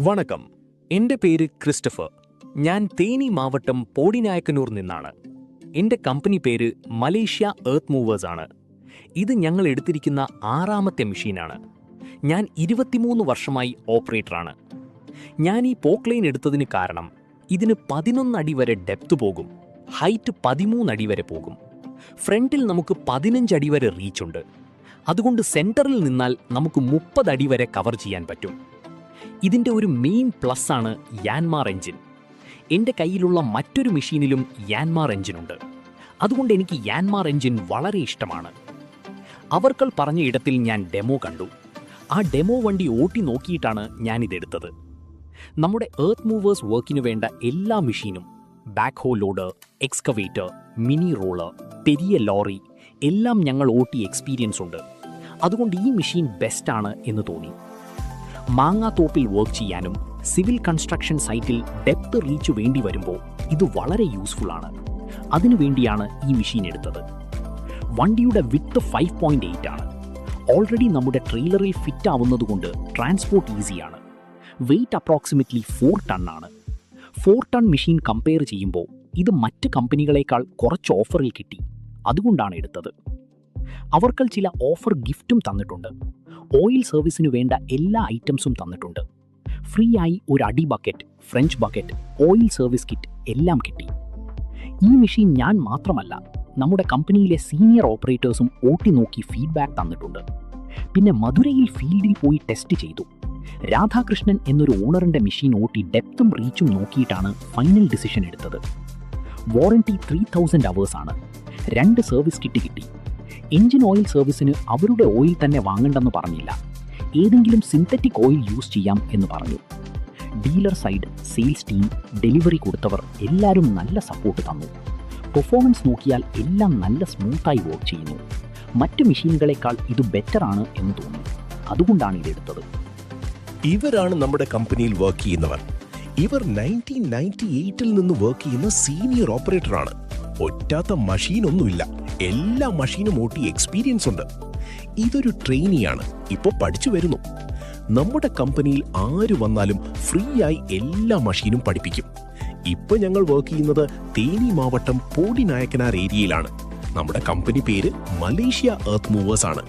വണക്കം, എൻ്റെ പേര് ക്രിസ്റ്റഫർ. ഞാൻ തേനി മാവട്ടം പോടിനായക്കനൂർ നിന്നാണ്. എൻ്റെ കമ്പനി പേര് മലേഷ്യ എർത്ത് മൂവേഴ്സ് ആണ്. ഇത് ഞങ്ങൾ എടുത്തിരിക്കുന്ന 6ാമത്തെ മെഷീനാണ്. ഞാൻ 23 വർഷമായി ഓപ്പറേറ്ററാണ്. ഞാൻ ഈ പോക്ക് ലൈൻ എടുത്തതിന് കാരണം ഇതിന് 11 അടി വരെ ഡെപ്ത് പോകും, ഹൈറ്റ് 13 അടി വരെ പോകും, ഫ്രണ്ടിൽ നമുക്ക് 15 അടി വരെ റീച്ചുണ്ട്. അതുകൊണ്ട് സെൻറ്ററിൽ നിന്നാൽ നമുക്ക് 30 അടി വരെ കവർ ചെയ്യാൻ പറ്റും. ഇതിൻ്റെ ഒരു മെയിൻ പ്ലസ് ആണ് യാൻമാർ എഞ്ചിൻ. എൻ്റെ കയ്യിലുള്ള മറ്റൊരു മെഷീനിലും യാൻമാർ എഞ്ചിനുണ്ട്. അതുകൊണ്ട് എനിക്ക് യാൻമാർ എഞ്ചിൻ വളരെ ഇഷ്ടമാണ്. അവർകൾ പറഞ്ഞ ഇടത്തിൽ ഞാൻ ഡെമോ കണ്ടു. ആ ഡെമോ വണ്ടി ഓട്ടി നോക്കിയിട്ടാണ് ഞാനിതെടുത്തത്. നമ്മുടെ എർത്ത് മൂവേഴ്സ് വർക്കിനു വേണ്ട എല്ലാ മെഷീനും, backhoe loader, excavator, mini roller, പെരിയ ലോറി എല്ലാം ഞങ്ങൾ ഓട്ടി എക്സ്പീരിയൻസ് ഉണ്ട്. അതുകൊണ്ട് ഈ മെഷീൻ ബെസ്റ്റാണ് എന്ന് തോന്നി. മാങ്ങാത്തോപ്പിൽ വർക്ക് ചെയ്യാനും സിവിൽ കൺസ്ട്രക്ഷൻ സൈറ്റിൽ ഡെപ്ത് റീച്ച് വേണ്ടി വരുമ്പോൾ ഇത് വളരെ യൂസ്ഫുൾ ആണ്. അതിനുവേണ്ടിയാണ് ഈ മെഷീൻ എടുത്തത്. വണ്ടിയുടെ വിഡ്ത്ത് 5.8 ആണ്. ഓൾറെഡി നമ്മുടെ ട്രെയിലറിൽ ഫിറ്റ് ആവുന്നതുകൊണ്ട് ട്രാൻസ്പോർട്ട് ഈസിയാണ്. വെയ്റ്റ് അപ്രോക്സിമറ്റ്ലി 4 ടൺ ആണ്. 4 ടൺ മെഷീൻ കമ്പയർ ചെയ്യുമ്പോൾ ഇത് മറ്റ് കമ്പനികളേക്കാൾ കുറച്ച് ഓഫറിൽ കിട്ടി. അതുകൊണ്ടാണ് എടുത്തത്. അവർകൾ ചില ഓഫർ ഗിഫ്റ്റും തന്നിട്ടുണ്ട്. ഓയിൽ സർവീസിനു വേണ്ട എല്ലാ ഐറ്റംസും തന്നിട്ടുണ്ട്. ഫ്രീ ആയി ഒരു അടി bucket, French bucket, oil service kit എല്ലാം കിട്ടി. ഈ മെഷീൻ ഞാൻ മാത്രമല്ല, നമ്മുടെ കമ്പനിയിലെ സീനിയർ ഓപ്പറേറ്റേഴ്സും ഓട്ടി നോക്കി ഫീഡ്ബാക്ക് തന്നിട്ടുണ്ട്. പിന്നെ മധുരയിൽ ഫീൽഡിൽ പോയി ടെസ്റ്റ് ചെയ്തു. രാധാകൃഷ്ണൻ എന്നൊരു ഓണറിൻ്റെ മെഷീൻ ഓട്ടി ഡെപ്തും റീച്ചും നോക്കിയിട്ടാണ് ഫൈനൽ ഡിസിഷൻ എടുത്തത്. വാറണ്ടി 3000 അവേഴ്സ് ആണ്. 2 സർവീസ് കിറ്റ് കിട്ടി. എഞ്ചിൻ ഓയിൽ സർവീസിന് അവരുടെ ഓയിൽ തന്നെ വാങ്ങണ്ടെന്ന് പറഞ്ഞില്ല. ഏതെങ്കിലും സിന്തറ്റിക് ഓയിൽ യൂസ് ചെയ്യാം എന്ന് പറഞ്ഞു. Dealer side, sales team, delivery കൊടുത്തവർ എല്ലാവരും നല്ല സപ്പോർട്ട് തന്നു. പെർഫോമൻസ് നോക്കിയാൽ എല്ലാം നല്ല സ്മൂത്തായി വർക്ക് ചെയ്യുന്നു. മറ്റ് മെഷീനുകളെക്കാൾ ഇത് ബെറ്റർ ആണ് എന്ന് തോന്നുന്നു. അതുകൊണ്ടാണ് ഇതെടുത്തത്. ഇവരാണ് നമ്മുടെ കമ്പനിയിൽ വർക്ക് ചെയ്യുന്നവർ. ഇവർ 1998 നിന്ന് വർക്ക് ചെയ്യുന്ന സീനിയർ ഓപ്പറേറ്ററാണ്. ഒറ്റാത്ത മഷീനൊന്നുമില്ല, എല്ലാ മഷീനും ഓട്ടി എക്സ്പീരിയൻസ് ഉണ്ട്. ഇതൊരു ട്രെയിനിയാണ്, ഇപ്പോൾ പഠിച്ചു വരുന്നു. നമ്മുടെ കമ്പനിയിൽ ആര് വന്നാലും ഫ്രീ ആയി എല്ലാ മഷീനും പഠിപ്പിക്കും. ഇപ്പൊ ഞങ്ങൾ വർക്ക് ചെയ്യുന്നത് തേനി മാവട്ടം പോടിനായക്കനാർ ഏരിയയിലാണ്. നമ്മുടെ കമ്പനി പേര് മലേഷ്യ എർത്ത് മൂവേഴ്സ് ആണ്.